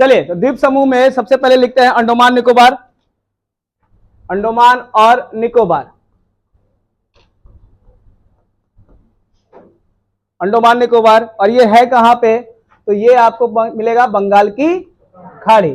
चलिए, तो द्वीप समूह में सबसे पहले लिखते हैं अंडमान निकोबार, अंडमान और निकोबार। अंडमान निकोबार, और ये है कहां पे? तो ये आपको मिलेगा बंगाल की खाड़ी।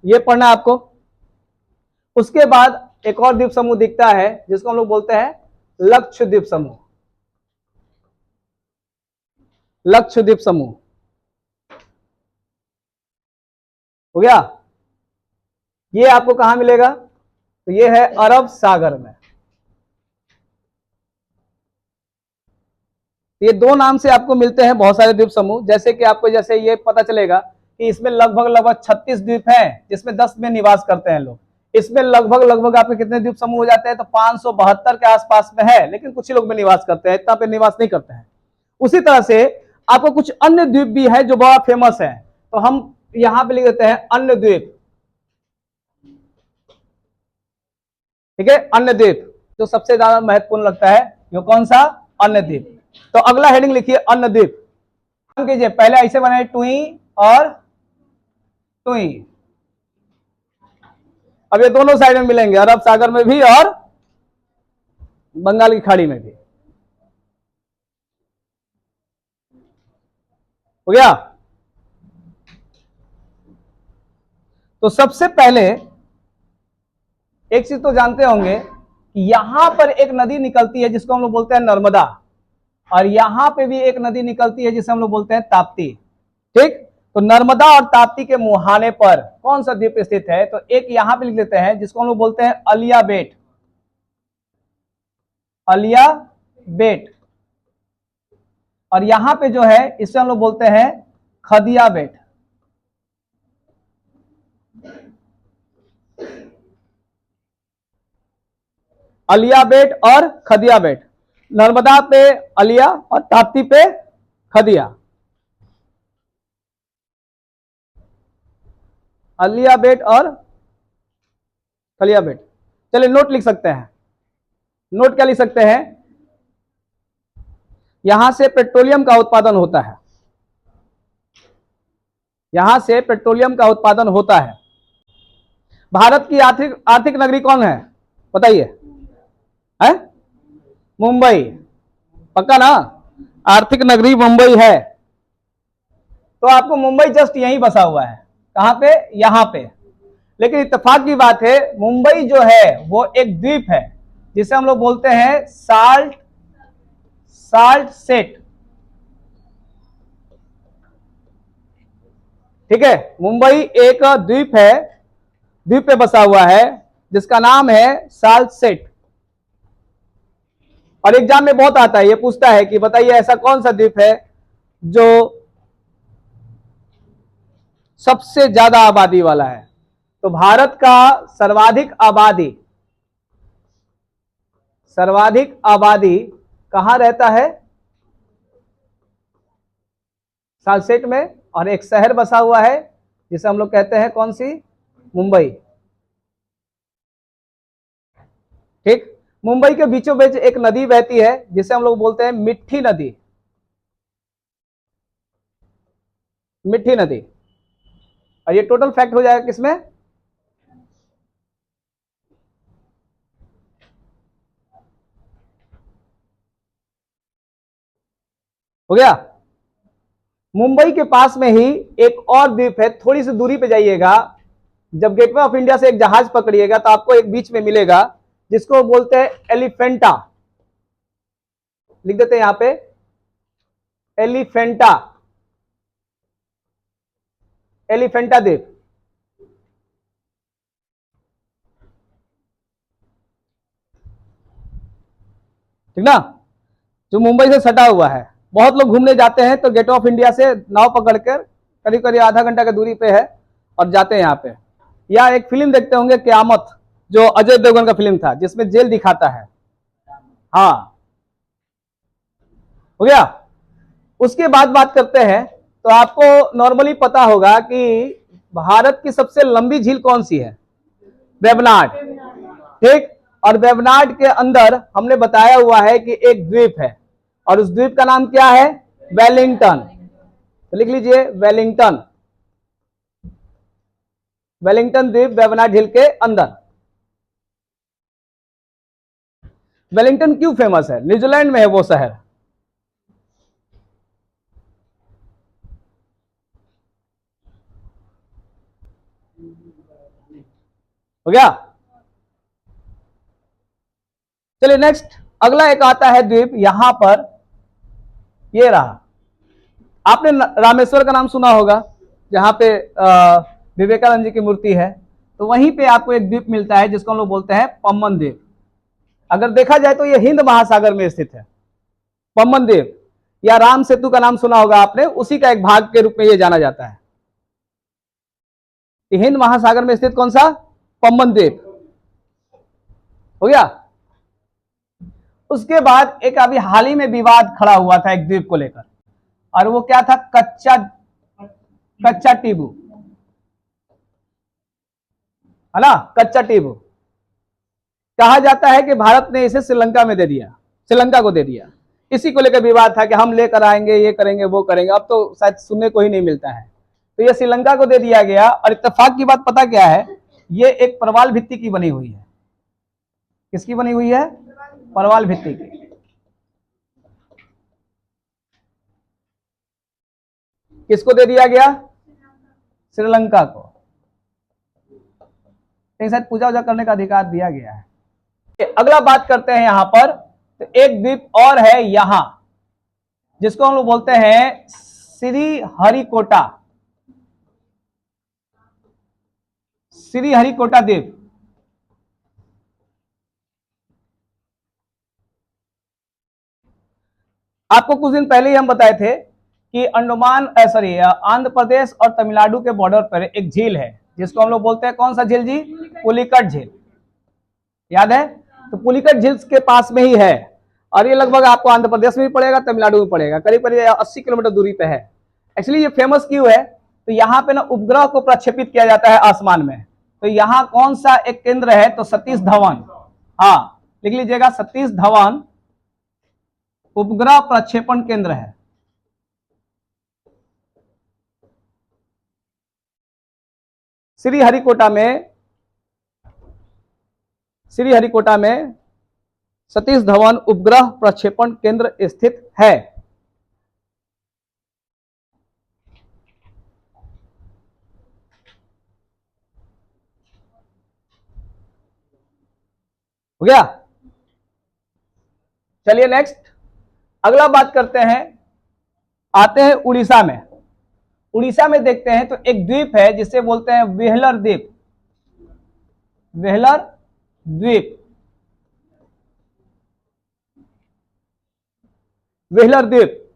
ये पढ़ना आपको। उसके बाद एक और द्वीप समूह दिखता है जिसको हम लोग बोलते हैं लक्षद्वीप समूह। लक्षद्वीप समूह हो गया। ये आपको कहां मिलेगा? तो ये है अरब सागर में। ये दो नाम से आपको मिलते हैं बहुत सारे द्वीप समूह। जैसे कि आपको जैसे ये पता चलेगा कि इसमें लगभग 36 द्वीप हैं जिसमें 10 में निवास करते हैं लोग। इसमें लगभग आपके कितने द्वीप समूह हो जाते हैं? तो 572 के आसपास में है, लेकिन कुछ ही लोग में निवास करते हैं, इतना पे निवास नहीं करते हैं। उसी तरह से आपको कुछ अन्य द्वीप भी है जो बड़ा फेमस है, तो हम यहां पे लिख देते हैं अन्य द्वीप। ठीक है, अन्य द्वीप जो सबसे ज्यादा महत्वपूर्ण लगता है, वो कौन सा? अन्य द्वीप। तो अगला हेडिंग लिखिए अन्य द्वीप। कीजिए, पहले ऐसे बनाए टुई और टुई। अब ये दोनों साइड में मिलेंगे, अरब सागर में भी और बंगाल की खाड़ी में भी। हो गया। तो सबसे पहले एक चीज तो जानते होंगे कि यहां पर एक नदी निकलती है जिसको हम लोग बोलते हैं नर्मदा, और यहां पे भी एक नदी निकलती है जिसे हम लोग बोलते हैं ताप्ती। ठीक, तो नर्मदा और ताप्ती के मुहाने पर कौन सा द्वीप स्थित है? तो एक यहां पे लिख देते हैं जिसको हम लोग बोलते हैं अलिया बेट। अलिया बेट। और यहां पे जो है इसे हम लोग बोलते हैं खदिया बेट। अलिया बेट और खदिया बेट। नर्मदा पे अलिया और ताप्ती पे खदिया। अलिया बेट और खलिया बेट। चलिए नोट लिख सकते हैं। नोट क्या लिख सकते हैं? यहां से पेट्रोलियम का उत्पादन होता है। यहां से पेट्रोलियम का उत्पादन होता है। भारत की आर्थिक नगरी कौन है? बताइए। है मुंबई। पक्का ना? आर्थिक नगरी मुंबई है। तो आपको मुंबई जस्ट यहीं बसा हुआ है। कहां पे? यहां पे। लेकिन इत्तेफाक की बात है, मुंबई जो है वो एक द्वीप है जिसे हम लोग बोलते हैं साल्ट सेट। ठीक है, मुंबई एक द्वीप है, द्वीप पे बसा हुआ है जिसका नाम है साल्ट सेट। और एग्जाम में बहुत आता है, ये पूछता है कि बताइए ऐसा कौन सा द्वीप है जो सबसे ज्यादा आबादी वाला है? तो भारत का सर्वाधिक आबादी कहां रहता है? सालसेट में। और एक शहर बसा हुआ है जिसे हम लोग कहते हैं कौन सी? मुंबई। ठीक, मुंबई के बीचों बीच एक नदी बहती है जिसे हम लोग बोलते हैं मिठी नदी। मिठी नदी। और ये टोटल फैक्ट हो जाएगा किसमें? हो गया। मुंबई के पास में ही एक और द्वीप है, थोड़ी सी दूरी पे जाइएगा, जब गेटवे ऑफ इंडिया से एक जहाज पकड़िएगा तो आपको एक बीच में मिलेगा जिसको बोलते हैं एलिफेंटा। लिख देते हैं यहां पे एलिफेंटा। एलिफेंटा द्वीप। ठीक ना, जो मुंबई से सटा हुआ है। बहुत लोग घूमने जाते हैं तो गेट ऑफ इंडिया से नाव पकड़कर करीब करीब आधा घंटा की दूरी पे है और जाते हैं यहाँ पे। या एक फिल्म देखते होंगे क़यामत, जो अजय देवगन का फिल्म था जिसमें जेल दिखाता है। हाँ, हो गया। उसके बाद बात करते हैं, तो आपको नॉर्मली पता होगा कि भारत की सबसे लंबी झील कौन सी है? वेबनाड। ठीक, और वेबनाड के अंदर हमने बताया हुआ है कि एक द्वीप है, और उस द्वीप का नाम क्या है? वेलिंगटन। तो लिख लीजिए वेलिंगटन। वेलिंगटन द्वीप वेवनाड झील के अंदर। वेलिंगटन क्यों फेमस है? न्यूजीलैंड में है वो शहर। हो गया? चलिए नेक्स्ट, अगला एक आता है द्वीप यहां पर, ये रहा। आपने रामेश्वर का नाम सुना होगा, जहां पे विवेकानंद जी की मूर्ति है। तो वहीं पे आपको एक द्वीप मिलता है जिसको हम लोग बोलते हैं पम्बन द्वीप। अगर देखा जाए तो ये हिंद महासागर में स्थित है पम्बन द्वीप, या राम सेतु का नाम सुना होगा आपने, उसी का एक भाग के रूप में ये जाना जाता है। हिंद महासागर में स्थित कौन सा? पम्बन द्वीप। हो गया? उसके बाद एक अभी हाल ही में विवाद खड़ा हुआ था एक द्वीप को लेकर, और वो क्या था? कच्चा टीबू, है ना? कच्चा टीबू। कहा जाता है कि भारत ने इसे श्रीलंका में दे दिया, श्रीलंका को दे दिया। इसी को लेकर विवाद था कि हम लेकर आएंगे, ये करेंगे, वो करेंगे। अब तो शायद सुनने को ही नहीं मिलता है। तो ये श्रीलंका को दे दिया गया। और इत्तेफाक की बात पता क्या है? ये एक परवाल भित्ति की बनी हुई है। किसकी बनी हुई है? परवाल भित्ति की। किसको दे दिया गया? श्रीलंका को। शायद पूजा वूजा करने का अधिकार दिया गया है। अगला बात करते हैं यहां पर, तो एक द्वीप और है यहां, जिसको हम लोग बोलते हैं श्रीहरिकोटा। श्रीहरिकोटा द्वीप। आपको कुछ दिन पहले ही हम बताए थे कि आंध्र प्रदेश और तमिलनाडु के बॉर्डर पर एक झील है जिसको हम लोग बोलते हैं, कौन सा झील जी? पुलिकट झील। याद है? तो पुलिकट झील के पास में ही है, और ये लगभग आपको आंध्र प्रदेश में भी पड़ेगा, तमिलनाडु में पड़ेगा, करीब करीब 80 किलोमीटर दूरी पे है। एक्चुअली ये फेमस क्यों है? तो यहाँ पे ना उपग्रह को प्रक्षेपित किया जाता है आसमान में। तो यहाँ कौन सा एक केंद्र है? तो सतीश धवन। हाँ, लिख लीजिएगा, सतीश धवन उपग्रह प्रक्षेपण केंद्र है। श्रीहरिकोटा में सतीश धवन उपग्रह प्रक्षेपण केंद्र स्थित है। हो गया? चलिए नेक्स्ट, अगला बात करते हैं, आते हैं उड़ीसा में। उड़ीसा में देखते हैं तो एक द्वीप है जिसे बोलते हैं वेहलर द्वीप। वेहलर द्वीप। वेहलर द्वीप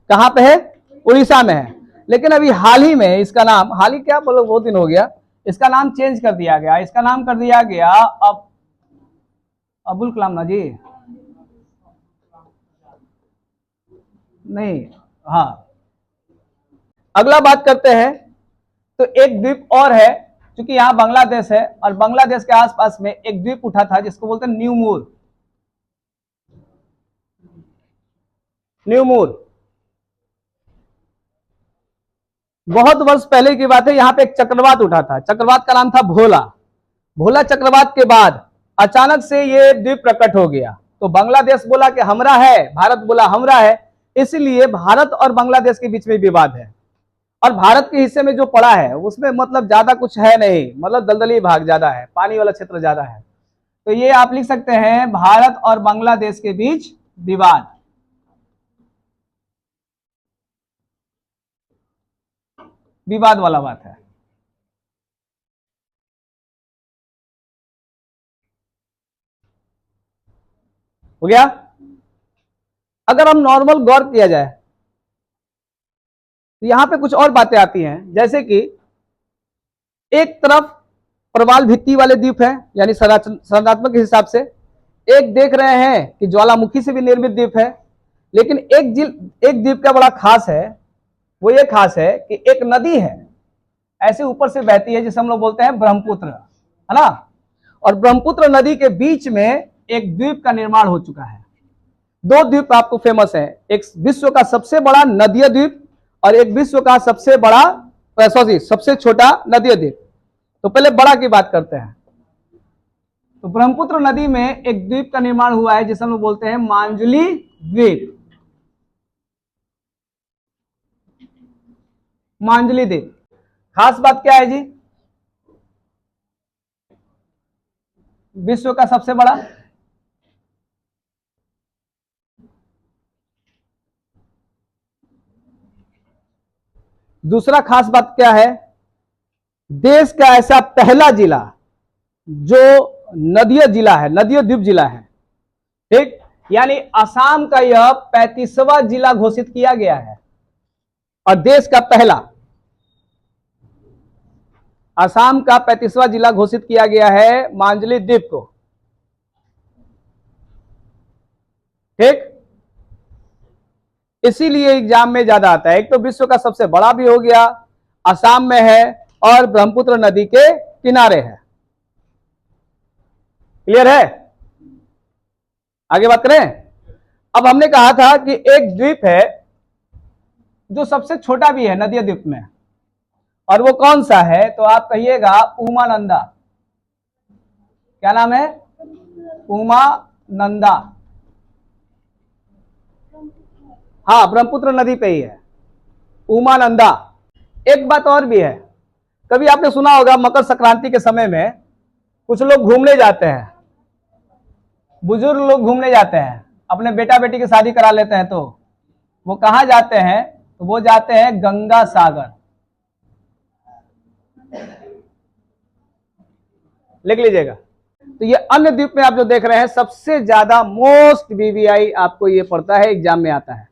कहां पे है? उड़ीसा में है। लेकिन अभी हाल ही में इसका नाम, हाल ही क्या बोलो, बहुत दिन हो गया, इसका नाम चेंज कर दिया गया। इसका नाम कर दिया गया अब अबुल कलाम ना जी, नहीं, हाँ। अगला बात करते हैं, तो एक द्वीप और है, क्योंकि यहां बांग्लादेश है, और बांग्लादेश के आसपास में एक द्वीप उठा था जिसको बोलते हैं न्यूमूर। न्यूमूर बहुत वर्ष पहले की बात है। यहां पे एक चक्रवात उठा था, चक्रवात का नाम था भोला। भोला चक्रवात के बाद अचानक से ये द्वीप प्रकट हो गया। तो बांग्लादेश बोला कि हमरा है, भारत बोला हमरा है, इसलिए भारत और बांग्लादेश के बीच में विवाद है। और भारत के हिस्से में जो पड़ा है उसमें मतलब ज्यादा कुछ है नहीं, मतलब दलदली भाग ज्यादा है, पानी वाला क्षेत्र ज्यादा है। तो ये आप लिख सकते हैं भारत और बांग्लादेश के बीच विवाद। विवाद वाला बात है। हो गया? अगर हम नॉर्मल गौर किया जाए तो यहां पे कुछ और बातें आती हैं, जैसे कि एक तरफ प्रवाल भित्ति वाले द्वीप है, यानी संरचनात्मक के हिसाब से। एक देख रहे हैं कि ज्वालामुखी से भी निर्मित द्वीप है। लेकिन एक द्वीप का बड़ा खास है, वो ये खास है कि एक नदी है ऐसे ऊपर से बहती है जिसे हम लोग बोलते हैं ब्रह्मपुत्र, है ना? और ब्रह्मपुत्र नदी के बीच में एक द्वीप का निर्माण हो चुका है। दो द्वीप आपको फेमस है, एक विश्व का सबसे बड़ा नदीय द्वीप और एक विश्व का सबसे बड़ा सबसे छोटा नदीय द्वीप। तो पहले बड़ा की बात करते हैं। तो ब्रह्मपुत्र नदी में एक द्वीप का निर्माण हुआ है जिसे हम लोग बोलते हैं मांजुली द्वीप। मांजुली द्वीप खास बात क्या है जी? विश्व का सबसे बड़ा, दूसरा खास बात क्या है? देश का ऐसा पहला जिला जो नदीय जिला है, नदीय द्वीप जिला है। ठीक, यानी असम का यह 35वां जिला घोषित किया गया है और देश का पहला, असम का 35वां जिला घोषित किया गया है मांजुली द्वीप को। ठीक, इसीलिए एग्जाम में ज्यादा आता है। एक तो विश्व का सबसे बड़ा भी हो गया, असम में है और ब्रह्मपुत्र नदी के किनारे है। क्लियर है? आगे बात करें। अब हमने कहा था कि एक द्वीप है जो सबसे छोटा भी है नदीय द्वीप में, और वो कौन सा है? तो आप कहिएगा उमानंदा। क्या नाम है? उमानंदा। हाँ, ब्रह्मपुत्र नदी पे ही है उमानंदा। एक बात और भी है, कभी आपने सुना होगा मकर संक्रांति के समय में कुछ लोग घूमने जाते हैं, बुजुर्ग लोग घूमने जाते हैं, अपने बेटा बेटी की शादी करा लेते हैं, तो वो कहां जाते हैं? तो वो जाते हैं गंगा सागर। लिख लीजिएगा। तो ये अन्य द्वीप में आप जो देख रहे हैं, सबसे ज्यादा मोस्ट बीवीआई आपको ये पड़ता है, एग्जाम में आता है।